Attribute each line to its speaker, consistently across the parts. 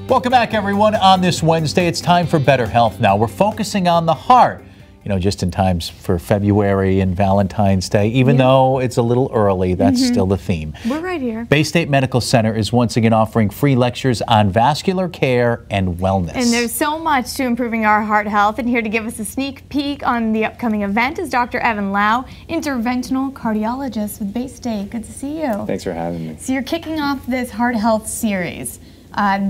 Speaker 1: Welcome back, everyone. On this Wednesday, it's time for Better Health now. We're focusing on the heart, you know, just in times for February and Valentine's Day. Even though it's a little early, that's still the theme.
Speaker 2: We're right here.
Speaker 1: Baystate Medical Center is once again offering free lectures on vascular care and wellness.
Speaker 2: And there's so much to improving our heart health. And here to give us a sneak peek on the upcoming event is Dr. Evan Lau, interventional cardiologist with Baystate. Good to see you.
Speaker 3: Thanks for having me.
Speaker 2: So you're kicking off this heart health series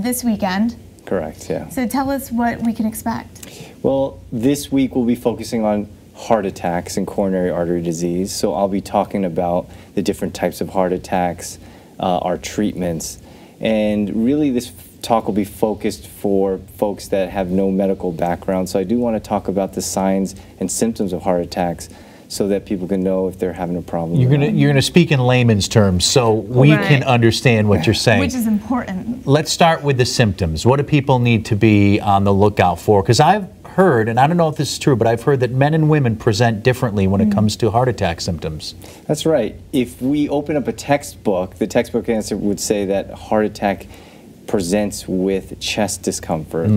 Speaker 2: this weekend.
Speaker 3: Correct, yeah.
Speaker 2: So tell us what we can expect.
Speaker 3: Well, this week we'll be focusing on heart attacks and coronary artery disease. So I'll be talking about the different types of heart attacks, our treatments, and really this talk will be focused for folks that have no medical background. So I do want to talk about the signs and symptoms of heart attacks so that people can know if they're having a problem.
Speaker 1: You're gonna speak in layman's terms so we can understand what you're saying.
Speaker 2: Which is important.
Speaker 1: Let's start with the symptoms. What do people need to be on the lookout for? Because I've heard, and I don't know if this is true, but I've heard that men and women present differently when it comes to heart attack symptoms.
Speaker 3: That's right. If we open up a textbook, the textbook answer would say that heart attack presents with chest discomfort.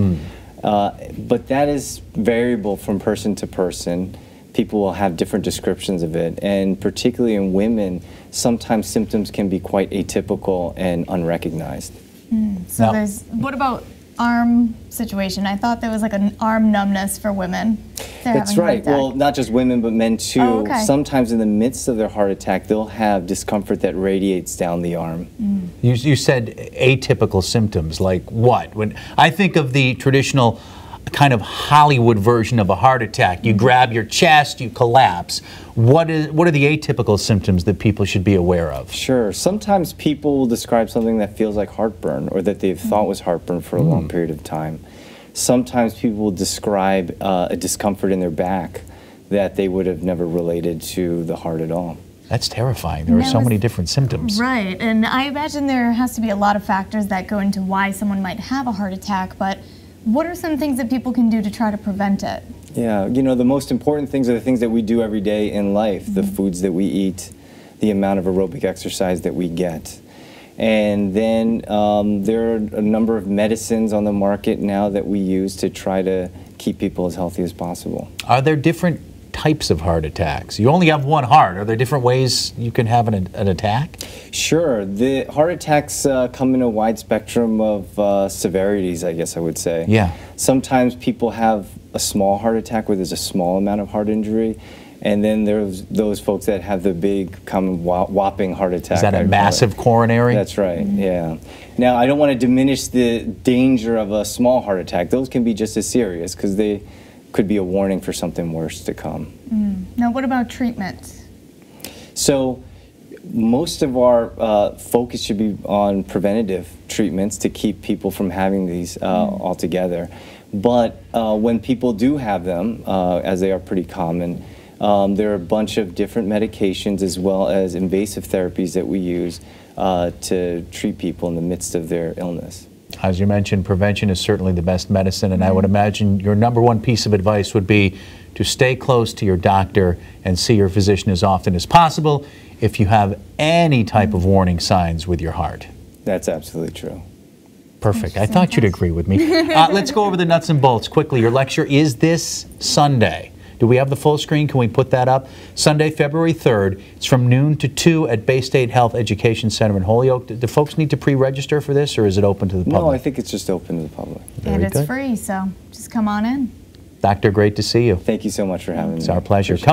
Speaker 3: But that is variable from person to person. People will have different descriptions of it, and particularly in women, sometimes symptoms can be quite atypical and unrecognized.
Speaker 2: So what about arm situation? I thought there was like an arm numbness for women.
Speaker 3: That's right. Well, not just women, but men too.
Speaker 2: Oh, okay.
Speaker 3: Sometimes in the midst of their heart attack, they'll have discomfort that radiates down the arm.
Speaker 1: You said atypical symptoms, like what? When I think of the traditional kind of Hollywood version of a heart attack, you grab your chest, you collapse. What are the atypical symptoms that people should be aware of?
Speaker 3: Sure. Sometimes people will describe something that feels like heartburn or that they've thought was heartburn for a long period of time. Sometimes people will describe a discomfort in their back that they would have never related to the heart at all.
Speaker 1: That's terrifying. There are so many different symptoms.
Speaker 2: Right, and I imagine there has to be a lot of factors that go into why someone might have a heart attack, but what are some things that people can do to try to prevent it? Yeah,
Speaker 3: you know, the most important things are the things that we do every day in life, the foods that we eat, the amount of aerobic exercise that we get. And then there are a number of medicines on the market now that we use to try to keep people as healthy as possible.
Speaker 1: Are there different types of heart attacks? You only have one heart. Are there different ways you can have an attack?
Speaker 3: Sure. The heart attacks come in a wide spectrum of severities, I guess I would say.
Speaker 1: Yeah.
Speaker 3: Sometimes people have a small heart attack where there's a small amount of heart injury, and then there's those folks that have the big, common whopping heart attack.
Speaker 1: Is that a massive coronary?
Speaker 3: That's right, yeah. Now, I don't want to diminish the danger of a small heart attack. Those can be just as serious because they could be a warning for something worse to come.
Speaker 2: Now, what about treatment?
Speaker 3: So, most of our focus should be on preventative treatments to keep people from having these altogether. But when people do have them, as they are pretty common, there are a bunch of different medications as well as invasive therapies that we use to treat people in the midst of their illness.
Speaker 1: As you mentioned, prevention is certainly the best medicine, and I would imagine your #1 piece of advice would be to stay close to your doctor and see your physician as often as possible if you have any type of warning signs with your heart.
Speaker 3: That's absolutely true.
Speaker 1: Perfect. I thought you'd agree with me. Let's go over the nuts and bolts quickly. Your lecture is this Sunday. Do we have the full screen? Can we put that up? Sunday, February 3rd. It's from noon to 2 at Baystate Health Education Center in Holyoke. Do folks need to pre-register for this, or is it open to the public?
Speaker 3: No, I think it's just open to the public.
Speaker 2: And it's free, so just come on in.
Speaker 1: Doctor, great to see you.
Speaker 3: Thank you so much for having me.
Speaker 1: It's our pleasure.